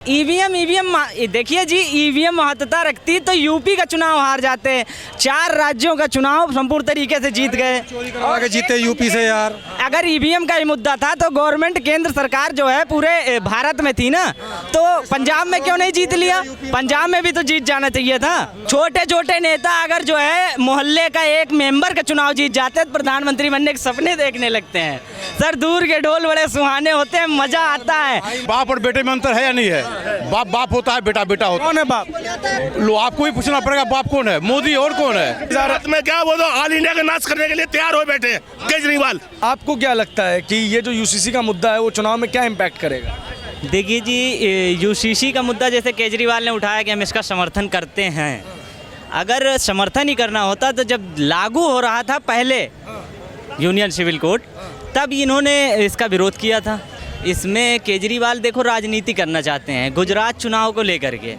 EVM देखिए जी, EVM महत्वता रखती तो यूपी का चुनाव हार जाते। 4 राज्यों का चुनाव संपूर्ण तरीके से जीत गए। चोरी करवा के जीते यूपी से यार। अगर ईवीएम का ही मुद्दा था तो गवर्नमेंट केंद्र सरकार जो है पूरे भारत में थी ना, तो पंजाब में क्यों नहीं जीत लिया? पंजाब में भी तो जीत जाना चाहिए था। छोटे छोटे नेता अगर जो है मोहल्ले का एक मेंबर का चुनाव जीत जाते तो प्रधानमंत्री बनने के सपने देखने लगते हैं। सर, दूर के ढोल बड़े सुहाने होते हैं, मजा आता है। बाप और बेटे में अंतर है या नहीं है? बाप बाप होता है, बेटा बेटा होता है। कौन है बाप? लो, आपको ही पूछना पड़ेगा बाप कौन है, मोदी और कौन है? भारत में क्या वो तो ऑल इंडिया का नाश करने के लिए तैयार हो बैठे केजरीवाल। आपको क्या लगता है कि ये जो यूसीसी का मुद्दा है वो चुनाव में क्या इम्पैक्ट करेगा? देखिए जी, यूसीसी का मुद्दा जैसे केजरीवाल ने उठाया कि हम इसका समर्थन करते हैं। अगर समर्थन ही करना होता तो जब लागू हो रहा था पहले यूनियन सिविल कोड, तब इन्होंने इसका विरोध किया था। इसमें केजरीवाल देखो राजनीति करना चाहते हैं गुजरात चुनाव को लेकर के,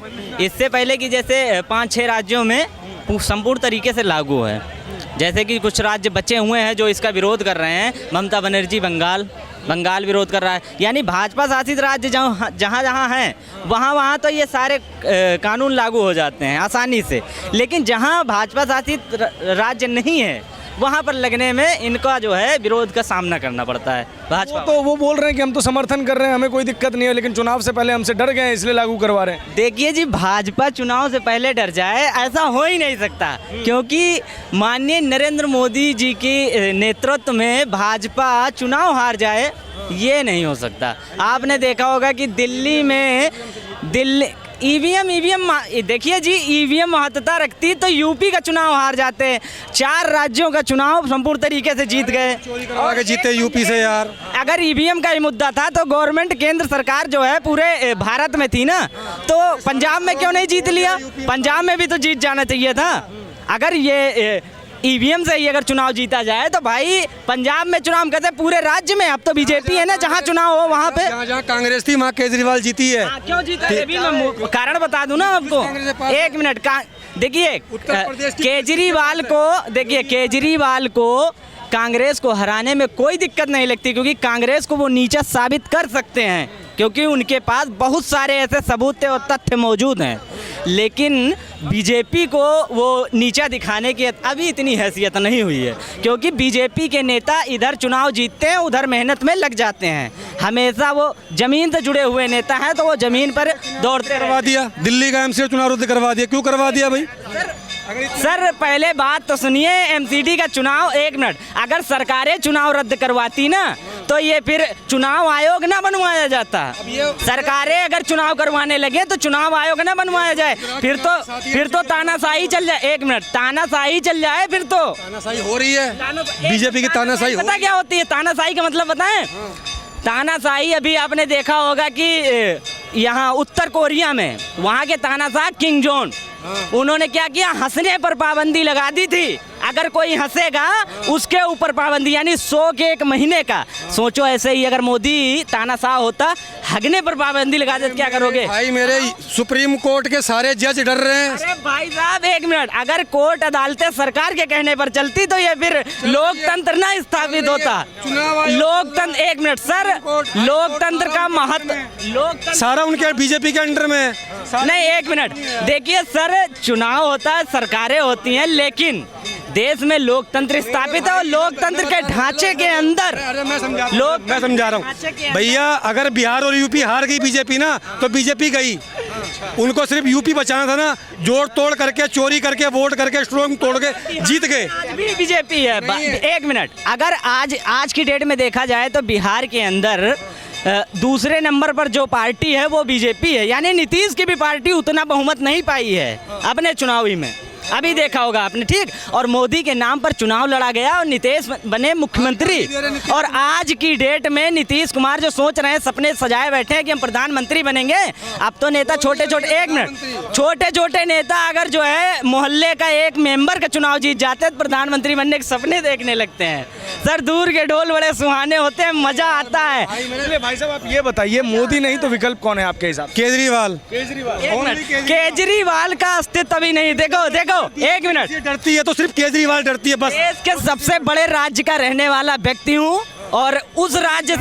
इससे पहले कि जैसे 5-6 राज्यों में संपूर्ण तरीके से लागू है। जैसे कि कुछ राज्य बचे हुए हैं जो इसका विरोध कर रहे हैं। ममता बनर्जी बंगाल विरोध कर रहा है। यानी भाजपा शासित राज्य जहाँ हैं वहाँ तो ये सारे कानून लागू हो जाते हैं आसानी से। लेकिन जहाँ भाजपा शासित राज्य नहीं है वहाँ पर लगने में इनका जो है विरोध का सामना करना पड़ता है भाजपा। तो वो बोल रहे हैं कि हम तो समर्थन कर रहे हैं, हमें कोई दिक्कत नहीं है, लेकिन चुनाव से पहले हमसे डर गए हैं इसलिए लागू करवा रहे हैं। देखिए जी, भाजपा चुनाव से पहले डर जाए ऐसा हो ही नहीं सकता, क्योंकि माननीय नरेंद्र मोदी जी के नेतृत्व में भाजपा चुनाव हार जाए ये नहीं हो सकता। आपने देखा होगा कि दिल्ली ईवीएम देखिए जी, ईवीएम महत्वता रखती तो यूपी का चुनाव हार जाते। 4 राज्यों का चुनाव संपूर्ण तरीके से जीत गए। चोरी करवा के जीते यूपी से यार। अगर ईवीएम का ही मुद्दा था तो गवर्नमेंट केंद्र सरकार जो है पूरे भारत में थी ना, तो पंजाब में क्यों नहीं जीत लिया? पंजाब में भी तो जीत जाना चाहिए था। अगर ये ईवीएम से ही अगर चुनाव जीता जाए तो भाई पंजाब में चुनाव कहते पूरे राज्य में। अब तो बीजेपी है ना, जहाँ चुनाव हो वहाँ पे। जहाँ कांग्रेस थी वहाँ केजरीवाल जीती है। क्यों जीता? अभी मैं कारण बता दूं ना आपको, 1 मिनट। देखिए केजरीवाल को कांग्रेस को हराने में कोई दिक्कत नहीं लगती, क्योंकि कांग्रेस को वो नीचा साबित कर सकते हैं, क्योंकि उनके पास बहुत सारे ऐसे सबूत और तथ्य मौजूद हैं। लेकिन बीजेपी को वो नीचा दिखाने की अभी इतनी हैसियत नहीं हुई है, क्योंकि बीजेपी के नेता इधर चुनाव जीतते हैं उधर मेहनत में लग जाते हैं। हमेशा वो जमीन से जुड़े हुए नेता हैं, तो वो जमीन पर दौड़ते करवा दिया। दिल्ली का एमसीडी चुनाव रद्द करवा दिया, क्यों करवा दिया भाई? सर, पहले बात तो सुनिए। एमसीडी का चुनाव, 1 मिनट, अगर सरकारें चुनाव रद्द करवाती ना तो ये फिर चुनाव आयोग ना बनवाया जाता। सरकारें अगर चुनाव करवाने लगे तो चुनाव आयोग ना बनवाया जाए, फिर तो तानाशाही चल जाए। 1 मिनट, तानाशाही चल जाए। फिर तो तानाशाही हो रही है, बीजेपी की तानाशाही। पता क्या होती है तानाशाही का मतलब? बताएं। तानाशाही अभी आपने देखा होगा कि यहाँ उत्तर कोरिया में वहाँ के तानाशाह किम जोंग, उन्होंने क्या किया? हंसने पर पाबंदी लगा दी थी। अगर कोई हंसेगा उसके ऊपर पाबंदी, यानी 100 के 1 महीने का। सोचो ऐसे ही अगर मोदी तानाशाह होता, हगने पर पाबंदी लगा दे, क्या करोगे? भाई मेरे सुप्रीम कोर्ट के सारे जज डर रहे हैं। अरे भाई साहब, 1 मिनट, अगर कोर्ट अदालतें सरकार के कहने पर चलती तो ये फिर लोकतंत्र ना स्थापित होता। लोकतंत्र, 1 मिनट सर, लोकतंत्र का महत्व सारा उनके बीजेपी के अंडर में नहीं। 1 मिनट देखिए सर, चुनाव होता है, सरकारें होती हैं, लेकिन देश में लोकतंत्र स्थापित है और लोकतंत्र के ढांचे के अंदर मैं समझा रहा हूँ भैया। अगर बिहार और यूपी हार गई बीजेपी ना तो बीजेपी गई। उनको सिर्फ यूपी बचाना था ना, जोड़ तोड़ करके, चोरी करके, वोट करके, स्ट्रॉन्ग तोड़ के जीत गए। अभी बीजेपी है। 1 मिनट, अगर आज की डेट में देखा जाए तो बिहार के अंदर दूसरे नंबर पर जो पार्टी है वो बीजेपी है। यानी नीतीश की भी पार्टी उतना बहुमत नहीं पाई है अपने चुनावी में, अभी देखा होगा आपने, ठीक। और मोदी के नाम पर चुनाव लड़ा गया और नीतीश बने मुख्यमंत्री। और आज की डेट में नीतीश कुमार जो सोच रहे हैं, सपने सजाए बैठे हैं कि हम प्रधानमंत्री बनेंगे। अब तो नेता छोटे 1 मिनट, छोटे नेता अगर जो है मोहल्ले का एक मेंबर का चुनाव जीत जाते तो प्रधानमंत्री बनने के सपने देखने लगते हैं। सर, दूर के ढोल बड़े सुहाने होते हैं, मजा आता है। भाई साहब आप ये बताइए, मोदी नहीं तो विकल्प कौन है आपके हिसाब? केजरीवाल। केजरीवाल का अस्तित्व भी नहीं। देखो 1 मिनट, डरती है तो सिर्फ केजरीवाल डरती है बस। देश के सबसे बड़े राज्य का रहने वाला व्यक्ति हूँ और उस राज्य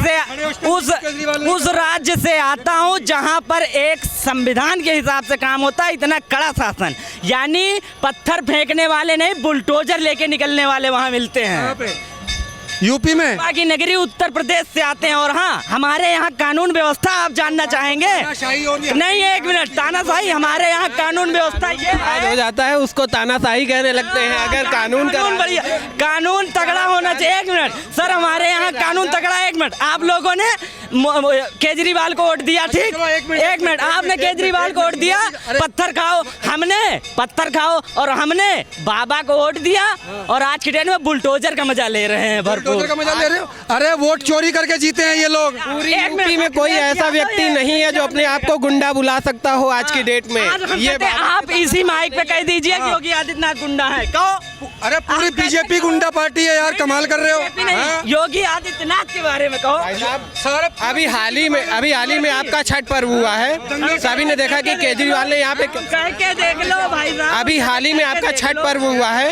से आता हूँ जहाँ पर एक संविधान के हिसाब से काम होता है, इतना कड़ा शासन, यानी पत्थर फेंकने वाले नहीं, बुलडोजर लेके निकलने वाले वहाँ मिलते हैं। यूपी में बाकी नगरी उत्तर प्रदेश से आते हैं। और हाँ, हमारे यहाँ कानून व्यवस्था आप जानना चाहेंगे? नहीं, एक मिनट, तानाशाही, हमारे यहाँ कानून व्यवस्था ये हो जाता है उसको तानाशाही कहने लगते हैं। अगर कानून बढ़िया, कानून तगड़ा होना चाहिए। एक मिनट सर, हमारे यहाँ कानून तगड़ा है। एक मिनट, आप लोगों ने केजरीवाल को वोट दिया, ठीक? एक मिनट, आपने केजरीवाल को वोट दिया, पत्थर खाओ, हमने पत्थर खाओ और हमने बाबा को वोट दिया, और आज की डेट में बुलडोजर का मजा ले रहे हैं भरपूर। का मजा ले रहे हो? अरे वोट चोरी करके जीते हैं ये लोग। पूरी यूपी में कोई ऐसा व्यक्ति नहीं है जो अपने आप को गुंडा बुला सकता हो आज की डेट में। ये आप इसी माइक पे कह दीजिए कि योगी आदित्यनाथ गुंडा है। कहो, अरे पूरी बीजेपी गुंडा पार्टी है यार, कमाल कर रहे हो। योगी आदित्यनाथ के बारे में कहो। अभी हाल ही में आपका छठ पर्व हुआ है, सभी ने देखा कि केजरीवाल ने यहाँ पे कह के देख लो भाई साहब। अभी हाल ही में आपका छठ पर्व हुआ है।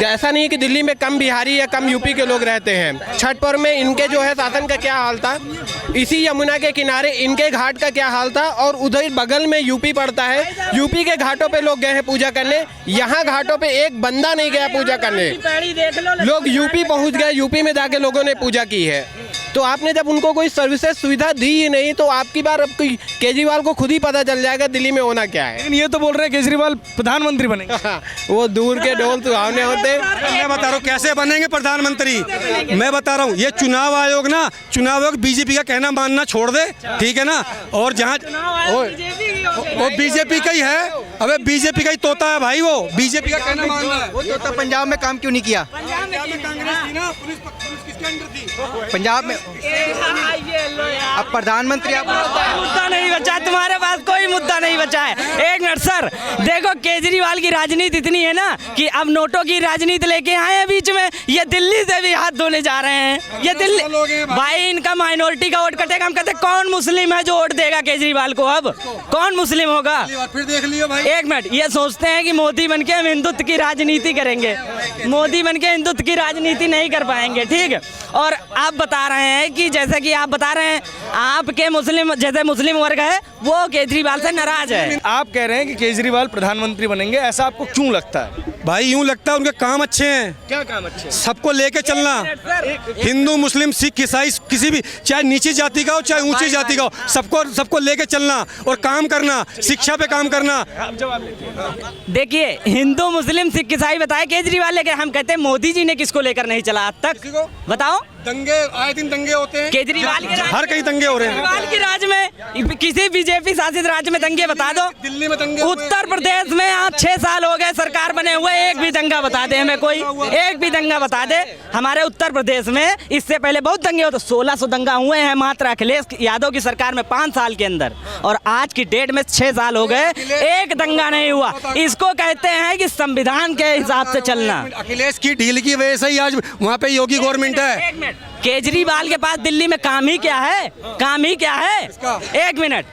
ऐसा नहीं है कि दिल्ली में कम बिहारी या कम यूपी के लोग रहते हैं। छठ पर्व में इनके जो है शासन का क्या हाल था, इसी यमुना के किनारे इनके घाट का क्या हाल था, और उधर बगल में यूपी पड़ता है। यूपी के घाटों पे लोग गए हैं पूजा करने, यहाँ घाटों पे एक बंदा नहीं गया पूजा करने। लोग यूपी पहुँच गए, यूपी में जाके लोगों ने पूजा की है। तो आपने जब उनको कोई सर्विसेज सुविधा दी ही नहीं, तो आपकी बार अब केजरीवाल को खुद ही पता चल जाएगा दिल्ली में होना क्या है। लेकिन ये तो बोल रहे हैं केजरीवाल प्रधानमंत्री बनेंगे। वो दूर के ढोल सुहावने होते। मैं बता रहा हूँ कैसे बनेंगे प्रधानमंत्री। मैं बता रहा हूँ, ये चुनाव आयोग ना, चुनाव आयोग बीजेपी का कहना मानना छोड़ दे, ठीक है ना। और जहाँ वो बीजेपी का ही है, अबे बीजेपी का ही तोता है भाई, वो बीजेपी का कहना मान रहा है। वो तो पंजाब में काम क्यों नहीं किया? पंजाब में अब प्रधानमंत्री आप मुद्दा नहीं बचा, तुम्हारे पास कोई मुद्दा नहीं बचा है। एक मिनट सर, देखो केजरीवाल की राजनीति इतनी है ना कि अब नोटों की राजनीति लेके आए हैं बीच में। ये दिल्ली से भी हाथ धोने जा रहे हैं। ये दिल्ली भाई, इनका माइनॉरिटी का वोट कटेगा। हम कहते कौन मुस्लिम है जो वोट देगा केजरीवाल को? अब कौन मुस्लिम होगा? फिर देख लियो भाई। एक मिनट, ये सोचते हैं कि मोदी बनके हम हिंदुत्व की राजनीति करेंगे। मोदी बनके हिंदुत्व की राजनीति नहीं कर पाएंगे, ठीक है। और आप बता रहे हैं कि जैसे कि आप बता रहे हैं, आपके मुस्लिम जैसे मुस्लिम वर्ग है वो केजरीवाल से नाराज है। आप कह रहे हैं कि केजरीवाल प्रधानमंत्री बनेंगे, ऐसा आपको क्यों लगता है? भाई यूं लगता है उनके काम अच्छे हैं। क्या काम अच्छे हैं? सबको लेके चलना, हिंदू मुस्लिम सिख ईसाई किसी भी, चाहे नीची जाति का हो चाहे ऊंची जाति का हो, सबको लेके चलना और काम करना, शिक्षा पे काम करना। देखिए, हिंदू मुस्लिम सिख ईसाई बताए केजरीवाल लेके, हम कहते हैं मोदी जी ने किसको लेकर नहीं चला आज तक? बताओ। दंगे आए दिन दंगे होते हैं केजरीवाल के हर कहीं दंगे हो रहे हैं। केजरीवाल के राज में, किसी बीजेपी शासित राज्य में दंगे बता दो। दिल्ली में दंगे, उत्तर प्रदेश में आप 6 साल हो गए सरकार बने हुए, एक भी दंगा बता दे हमें, कोई एक भी दंगा बता दे। हमारे उत्तर प्रदेश में इससे पहले बहुत दंगे होते, 1600 दंगा हुए हैं मात्र अखिलेश यादव की सरकार में 5 साल के अंदर, और आज की डेट में 6 साल हो गए, एक दंगा नहीं हुआ। इसको कहते हैं कि संविधान के हिसाब से चलना। अखिलेश की ढील की वजह से ही आज वहाँ पे योगी गवर्नमेंट है। एक मिनट, केजरीवाल के पास दिल्ली में काम ही क्या है? काम ही क्या है? एक मिनट,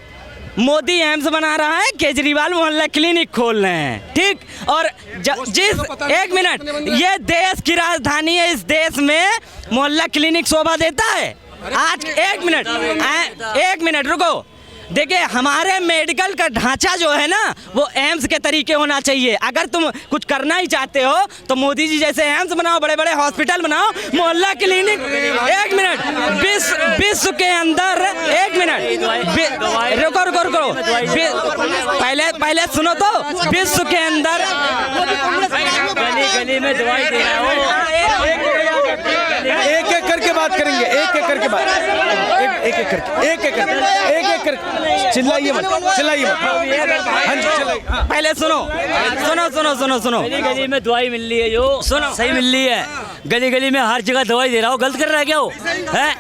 मोदी एम्स बना रहा है, केजरीवाल मोहल्ला क्लिनिक खोल रहे हैं, ठीक। और जिस एक मिनट, ये देश की राजधानी है, इस देश में मोहल्ला क्लिनिक शोभा देता है आज? एक मिनट रुको। देखिए, हमारे मेडिकल का ढांचा जो है ना वो एम्स के तरीके होना चाहिए। अगर तुम कुछ करना ही चाहते हो तो मोदी जी जैसे एम्स बनाओ, बड़े बड़े हॉस्पिटल बनाओ, मोहल्ला क्लिनिक। एक मिनट, विश्व के अंदर, एक मिनट रुको, पहले सुनो तो। विश्व के अंदर गली में दवाई दे रहा हो, एक एक करके बात करेंगे, एक एक करके बात, एक एक करके चिल्लाइए मत। हाँ जी, चिल्लाइए। पहले सुनो। गली में दवाई मिल रही है, जो सुनो, सही मिल रही है। गली गली में हर जगह दवाई दे रहा हो, गलत कर रहा है क्या वो है?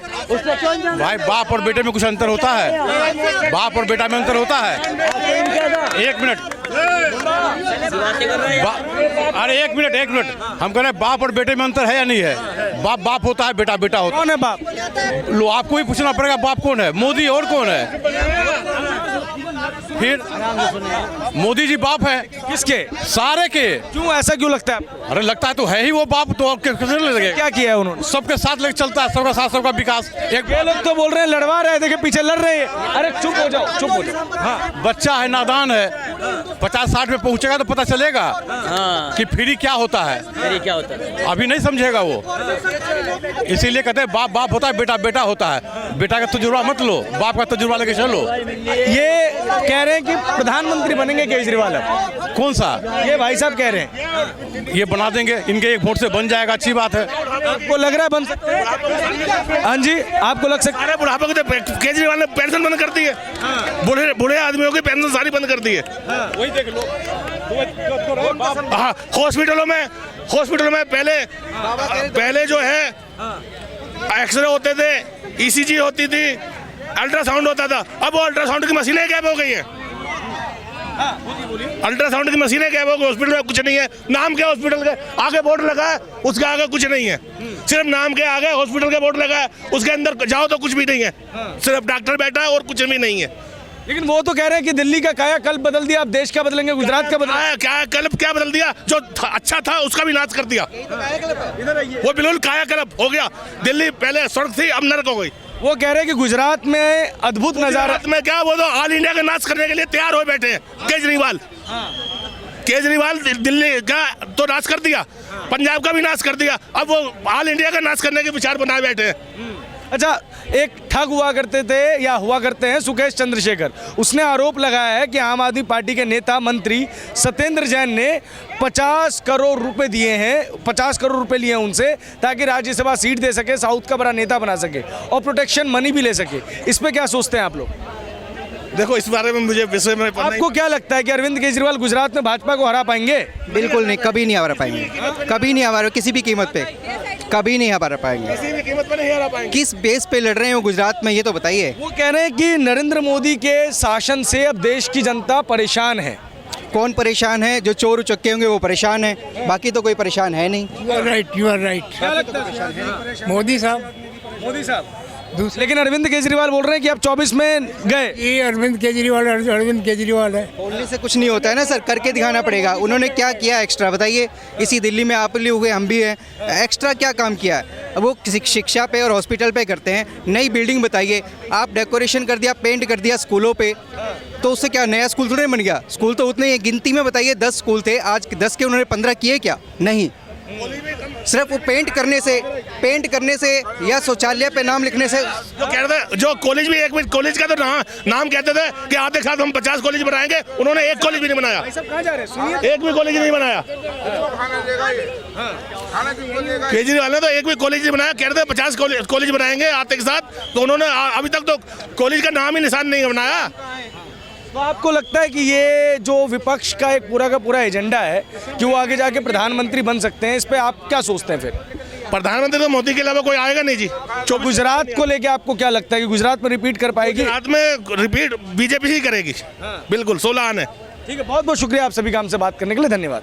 भाई बाप और बेटे में कुछ अंतर होता है? बाप और बेटा में अंतर होता है? एक मिनट, अरे एक मिनट, हम कह रहे हैं बाप और बेटे में अंतर है या नहीं है? बाप होता है, बेटा होता है। कौन है बाप? लो, आपको ही पूछना पड़ेगा बाप कौन है, मोदी और कौन है? फिर मोदी जी बाप है किसके? सारे के। क्यों, ऐसा क्यों लगता है आपको? अरे लगता है तो है ही वो बाप, तो और किसने लगे? क्या किया है उन्होंने? सबके साथ लेके चलता है, सबका साथ सबका विकास। एक ये लोग तो बोल रहे हैं लड़वा रहे हैं, देखिए पीछे लड़ रहे हैं। अरे चुप हो जाओ, चुप हो जाओ। हाँ, बच्चा है, नादान है, 50-60 पे पहुंचेगा तो पता चलेगा कि फ्री क्या होता है। फिर क्या होता है? अभी नहीं समझेगा वो, इसीलिए कहते हैं बाप बाप होता है, बेटा बेटा होता है। बेटा का तजुर्बा मत लो, बाप का तजुर्बा लेके चलो। ये कह रहे हैं कि प्रधानमंत्री बनेंगे केजरीवाल अब। कौन सा? ये भाई साहब कह रहे हैं। ये बना देंगे, इनके एक वोट से बन जाएगा, अच्छी बात है। आपको लग रहा है बन सकते हैं? हाँ जी, आपको लग सकता है? अरे बुढ़ापे को तो केजरीवाल ने पेंशन बंद कर दी है। बूढ़े बूढ़े आदमियों की पेंशन सारी बंद कर दी है। वही देख लो। हाँ, हॉस्पिटलों में पहले जो है एक्सरे होते थे, ईसीजी होती थी, अल्ट्रासाउंड होता था। अब वो अल्ट्रासाउंड की मशीनें गायब हो गई हैं। अल्ट्रासाउंड की मशीनें गायब हो गई, हॉस्पिटल में कुछ नहीं है। नाम के हॉस्पिटल के आगे बोर्ड लगा है, उसके आगे कुछ नहीं है। सिर्फ नाम के आगे हॉस्पिटल के बोर्ड लगा है, उसके अंदर जाओ तो कुछ भी नहीं है, सिर्फ डॉक्टर बैठा है और कुछ भी नहीं है। लेकिन वो तो कह रहे हैं कि दिल्ली का कायाकल्प बदल दिया, अब देश का बदलेंगे, गुजरात का बदलेंगे। कायाकल्प क्या बदल दिया? जो अच्छा था उसका भी नाश कर दिया। वो बिल्कुल कायाकल्प हो गया। दिल्ली पहले स्वर्ग थी, अब नरक हो गई। वो कह रहे हैं कि गुजरात में अद्भुत नजारा। गुजरात में क्या, वो तो ऑल इंडिया का नाश करने के लिए तैयार हो बैठे हैं। केजरीवाल दिल्ली का तो नाश कर दिया, पंजाब का भी नाश कर दिया, अब वो ऑल इंडिया का नाश करने के विचार बनाए बैठे हैं। अच्छा, एक ठग हुआ करते थे या हुआ करते हैं सुकेश चंद्रशेखर, उसने आरोप लगाया है कि आम आदमी पार्टी के नेता मंत्री सत्येंद्र जैन ने 50 करोड़ रुपए दिए हैं, 50 करोड़ रुपए लिए हैं उनसे, ताकि राज्यसभा सीट दे सके, साउथ का बड़ा नेता बना सके और प्रोटेक्शन मनी भी ले सके। इस पे क्या सोचते हैं आप लोग? देखो, इस बारे में मुझे विषय में आपको क्या लगता है कि अरविंद केजरीवाल गुजरात में भाजपा को हरा पाएंगे? बिल्कुल नहीं, कभी नहीं हरा पाएंगे, कभी नहीं हरा, किसी भी कीमत पे कभी नहीं हरा पाएंगे। किसी भी कीमत पर नहीं हरा पाएंगे। किस बेस पे लड़ रहे हैं वो गुजरात में, ये तो बताइए। वो कह रहे हैं कि नरेंद्र मोदी के शासन से अब देश की जनता परेशान है। कौन परेशान है? जो चोर उचक्के होंगे वो परेशान है, बाकी तो कोई परेशान है नहीं। You are right. क्या लगता है? मोदी साहब। मोदी साहब। लेकिन अरविंद केजरीवाल बोल रहे हैं कि अब 24 में गए। ये अरविंद केजरीवाल है। बोलने से कुछ नहीं होता है ना सर, करके दिखाना पड़ेगा। उन्होंने क्या किया एक्स्ट्रा बताइए? इसी दिल्ली में आप भी हुए, हम भी हैं, एक्स्ट्रा क्या काम किया है? वो शिक्षा पे और हॉस्पिटल पे करते हैं। नई बिल्डिंग बताइए, आप डेकोरेशन कर दिया, पेंट कर दिया स्कूलों पे, तो उससे क्या नया स्कूल थोड़े बन गया? स्कूल तो उतने ही गिनती में बताइए, 10 स्कूल थे, आज 10 के उन्होंने 15 किए क्या? नहीं। सिर्फ वो पेंट करने से या शौचालय पे नाम लिखने से। जो कह रहे थे, जो कॉलेज भी, एक मिनट, कॉलेज का तो नाम कहते थे कि आते साथ हम 50 कॉलेज बनाएंगे, उन्होंने एक कॉलेज भी नहीं बनाया। एक भी कॉलेज नहीं बनाया केजरीवाल ने, तो एक भी कॉलेज नहीं बनाया। कह रहे थे 50 कॉलेज बनाएंगे आते के साथ, तो उन्होंने अभी तक तो कॉलेज का नाम ही निशान नहीं बनाया। तो आपको लगता है कि ये जो विपक्ष का एक पूरा का पूरा एजेंडा है कि वो आगे जाके प्रधानमंत्री बन सकते हैं, इस पे आप क्या सोचते हैं? फिर प्रधानमंत्री तो मोदी के अलावा कोई आएगा नहीं जी। तो गुजरात को लेके आपको क्या लगता है कि गुजरात में रिपीट कर पाएगी? गुजरात में रिपीट बीजेपी ही करेगी। बिल्कुल 16 आने। ठीक है, बहुत बहुत शुक्रिया आप सभी का हमसे बात करने के लिए, धन्यवाद।